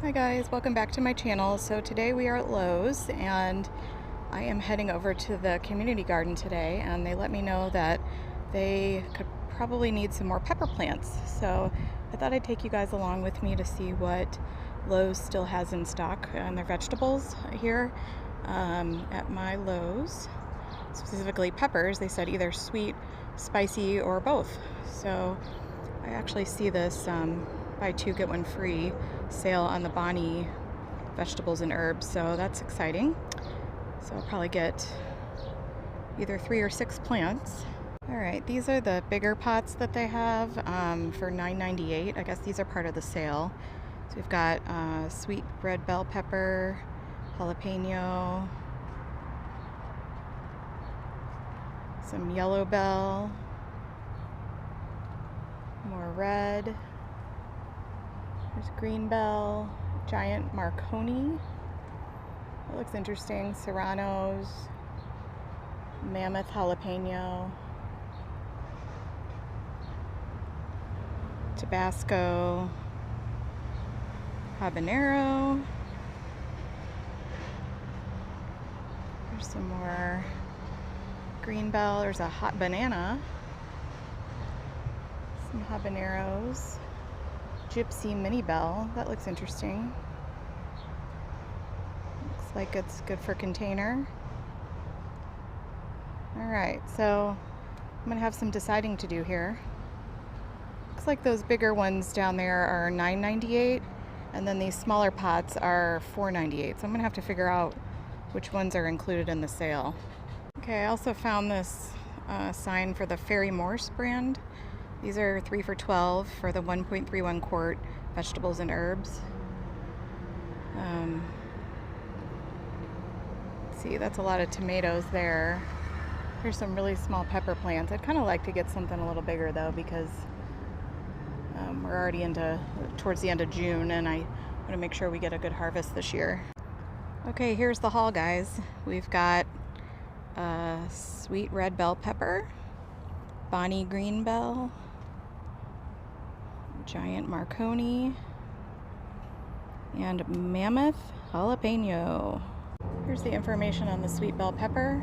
Hi guys, welcome back to my channel. So today we are at Lowe's and I am heading over to the community garden today, and they let me know that they could probably need some more pepper plants. So I thought I'd take you guys along with me to see what Lowe's still has in stock on their vegetables here at my Lowe's. Specifically peppers. They said either sweet, spicy, or both. So I actually see this buy two get one free sale on the Bonnie vegetables and herbs, so that's exciting. So I'll probably get either 3 or 6 plants. All right, these are the bigger pots that they have for $9.98. I guess these are part of the sale. So we've got sweet red bell pepper, jalapeno, some yellow bell, more red. There's green bell, giant Marconi. That looks interesting. Serranos, mammoth jalapeno, Tabasco, habanero. There's some more green bell. There's a hot banana, some habaneros. Gypsy mini bell, that looks interesting. Looks like it's good for container. All right, so I'm gonna have some deciding to do here. Looks like those bigger ones down there are $9.98, and then these smaller pots are $4.98. So I'm gonna have to figure out which ones are included in the sale. Okay, I also found this sign for the Fairy Morse brand. These are 3 for $12 for the 1.31 quart vegetables and herbs. See, that's a lot of tomatoes there. Here's some really small pepper plants. I'd kind of like to get something a little bigger though, because we're already towards the end of June, and I want to make sure we get a good harvest this year. Okay, here's the haul, guys. We've got sweet red bell pepper, Bonnie green bell, giant Marconi, and mammoth jalapeno. Here's the information on the sweet bell pepper.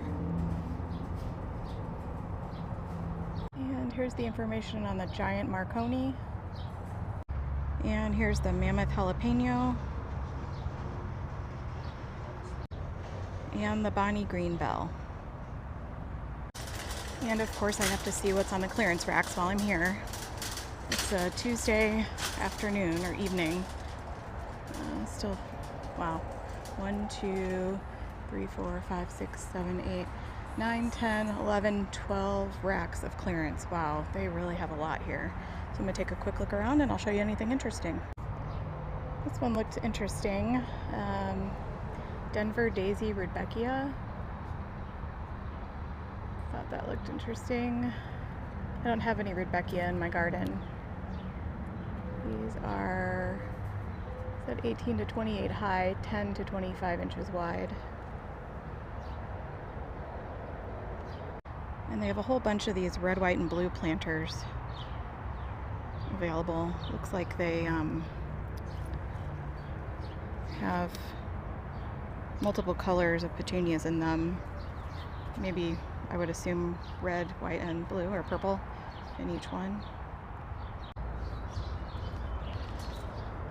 And here's the information on the giant Marconi. And here's the mammoth jalapeno. And the Bonnie green bell. And of course I have to see what's on the clearance racks while I'm here. It's a Tuesday afternoon or evening. Still, wow. 1, 2, 3, 4, 5, 6, 7, 8, 9, 10, 11, 12 racks of clearance. Wow, they really have a lot here. So I'm gonna take a quick look around and I'll show you anything interesting. This one looked interesting. Denver Daisy Rudbeckia. Thought that looked interesting. I don't have any Rudbeckia in my garden. These are 18 to 28 high, 10 to 25 inches wide. And they have a whole bunch of these red, white, and blue planters available. Looks like they have multiple colors of petunias in them. Maybe, I would assume, red, white, and blue, or purple in each one.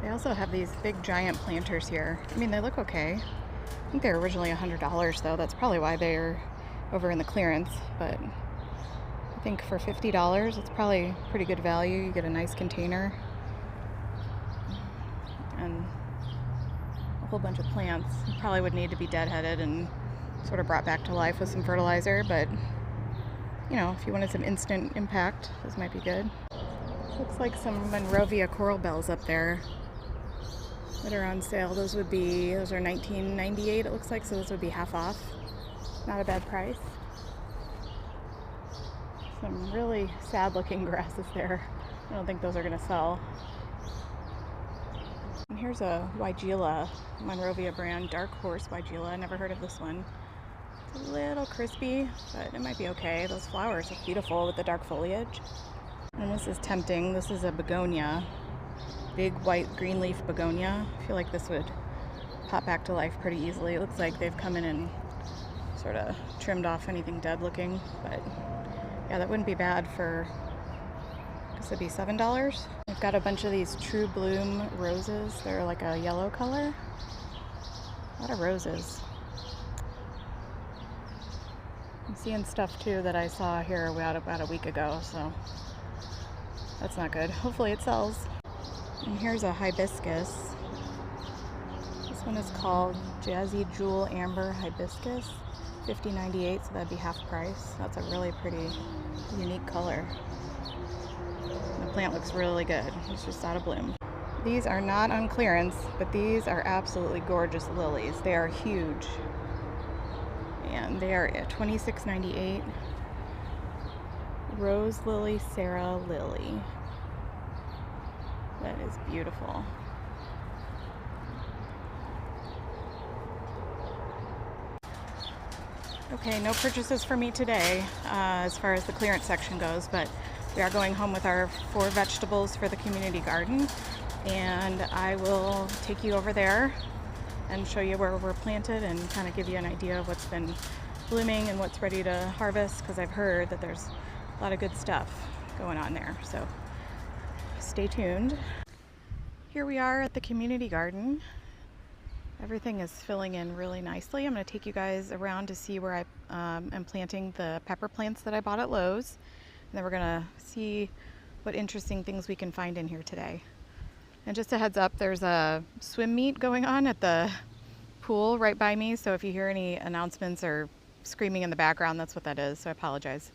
They also have these big giant planters here. I mean, they look okay. I think they were originally $100 though. That's probably why they're over in the clearance. But I think for $50, it's probably pretty good value. You get a nice container and a whole bunch of plants. You probably would need to be deadheaded and sort of brought back to life with some fertilizer, but you know, if you wanted some instant impact, this might be good. Looks like some Monrovia coral bells up there that are on sale. Those are $19.98 it looks like, so those would be half off. Not a bad price. Some really sad looking grasses there. I don't think those are gonna sell. And here's a Weigela, Monrovia brand, Dark Horse Weigela. I never heard of this one. It's a little crispy, but it might be okay. Those flowers look beautiful with the dark foliage. And this is tempting. This is a begonia. big white green leaf begonia. I feel like this would pop back to life pretty easily. It looks like they've come in and sort of trimmed off anything dead looking, but yeah, that wouldn't be bad for, I guess it'd be $7. We've got a bunch of these True Bloom roses. They're like a yellow color. A lot of roses. I'm seeing stuff too that I saw here about a week ago, so that's not good. Hopefully it sells. And here's a hibiscus. This one is called Jazzy Jewel Amber Hibiscus. $50.98, so that'd be half price. That's a really pretty, unique color. And the plant looks really good. It's just out of bloom. These are not on clearance, but these are absolutely gorgeous lilies. They are huge. And they are at $26.98. Rose Lily Sarah Lily. That is beautiful. Okay, no purchases for me today as far as the clearance section goes, but we are going home with our 4 vegetables for the community garden, and I will take you over there and show you where we're planted and kind of give you an idea of what's been blooming and what's ready to harvest, because I've heard that there's a lot of good stuff going on there, so stay tuned. Here we are at the community garden. Everything is filling in really nicely. I'm going to take you guys around to see where I am planting the pepper plants that I bought at Lowe's. And then we're going to see what interesting things we can find in here today. And just a heads up, there's a swim meet going on at the pool right by me. So if you hear any announcements or screaming in the background, that's what that is. So I apologize.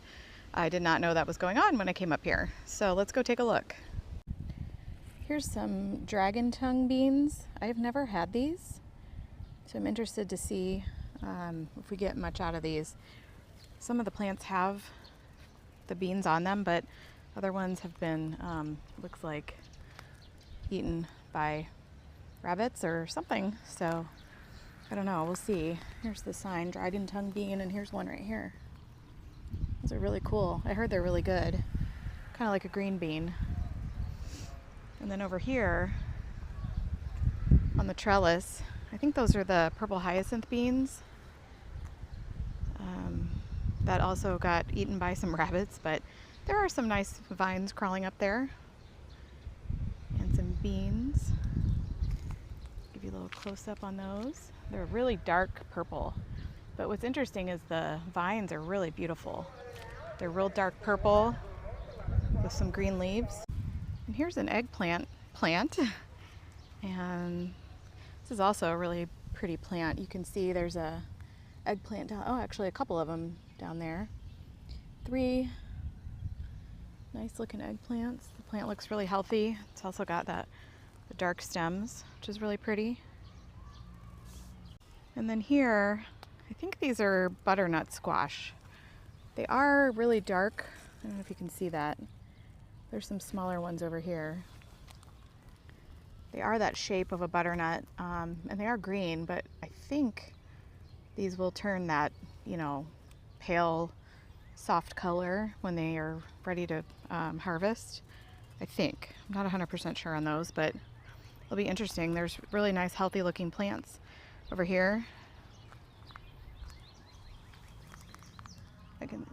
I did not know that was going on when I came up here. So let's go take a look. Here's some dragon tongue beans. I have never had these. So I'm interested to see if we get much out of these. Some of the plants have the beans on them, but other ones have been, looks like, eaten by rabbits or something. So I don't know, we'll see. Here's the sign, dragon tongue bean, and here's one right here. Those are really cool. I heard they're really good. Kind of like a green bean. And then over here on the trellis, I think those are the purple hyacinth beans that also got eaten by some rabbits, but there are some nice vines crawling up there. And some beans. Give you a little close up on those. They're really dark purple, but what's interesting is the vines are really beautiful. They're real dark purple with some green leaves. And here's an eggplant plant, and this is also a really pretty plant. You can see there's a eggplant down, oh, actually a couple of them down there. 3 nice looking eggplants. The plant looks really healthy. It's also got the dark stems, which is really pretty. And then here, I think these are butternut squash. They are really dark. I don't know if you can see that. There's some smaller ones over here. They are that shape of a butternut, and they are green, but I think these will turn that, you know, pale, soft color when they are ready to harvest. I think. I'm not 100% sure on those, but it'll be interesting. There's really nice, healthy looking plants over here.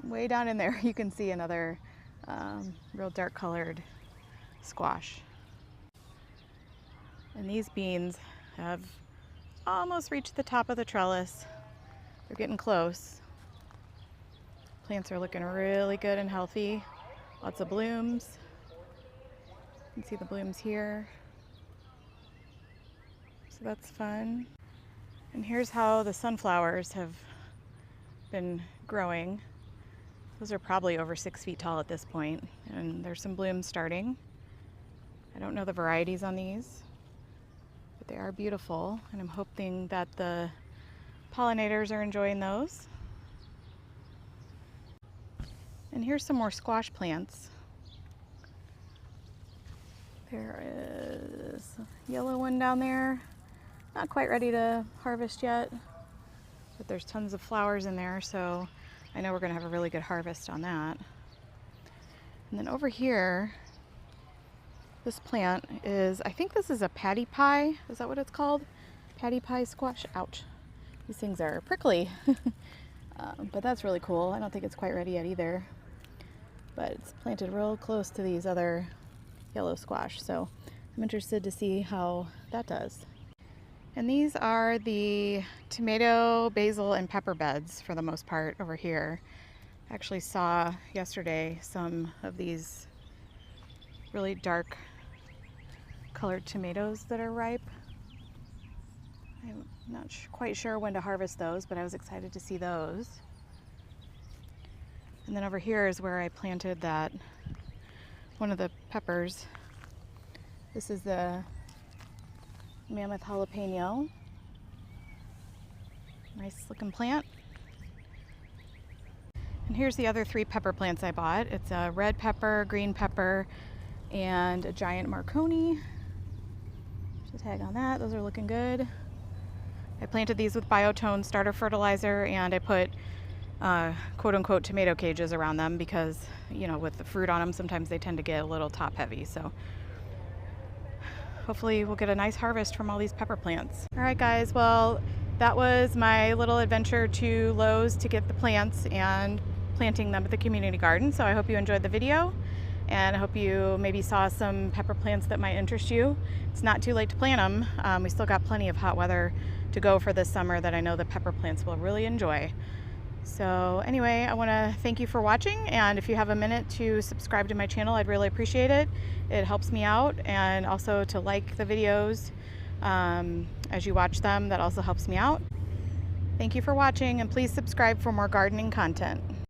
Way down in there, you can see another real dark colored squash. And these beans have almost reached the top of the trellis. They're getting close. Plants are looking really good and healthy. Lots of blooms. You can see the blooms here. So that's fun. And here's how the sunflowers have been growing. Those are probably over 6 feet tall at this point, and there's some blooms starting. I don't know the varieties on these, but they are beautiful, and I'm hoping that the pollinators are enjoying those. And here's some more squash plants. There is a yellow one down there. Not quite ready to harvest yet, but there's tons of flowers in there, so I know we're going to have a really good harvest on that. And then over here, This plant is, I think this is a patty pie. Is that what it's called? Patty pie squash. Ouch. These things are prickly. But that's really cool. I don't think it's quite ready yet either. But it's planted real close to these other yellow squash. So I'm interested to see how that does. And these are the tomato, basil, and pepper beds for the most part over here. I actually saw yesterday some of these really dark colored tomatoes that are ripe. I'm not quite sure when to harvest those, but I was excited to see those. And then over here is where I planted that one of the peppers. This is the mammoth jalapeno. Nice looking plant. And here's the other 3 pepper plants I bought. It's a red pepper, green pepper, and a giant Marconi. There's a tag on that. Those are looking good. I planted these with Biotone starter fertilizer, and I put quote-unquote tomato cages around them because, you know, with the fruit on them, sometimes they tend to get a little top heavy. So hopefully we'll get a nice harvest from all these pepper plants. All right, guys. Well, that was my little adventure to Lowe's to get the plants and planting them at the community garden. So I hope you enjoyed the video, and I hope you maybe saw some pepper plants that might interest you. It's not too late to plant them. We still got plenty of hot weather to go for this summer that I know the pepper plants will really enjoy. So anyway, I want to thank you for watching, and if you have a minute to subscribe to my channel, I'd really appreciate it. It helps me out, and also to like the videos as you watch them. That also helps me out. Thank you for watching, and please subscribe for more gardening content.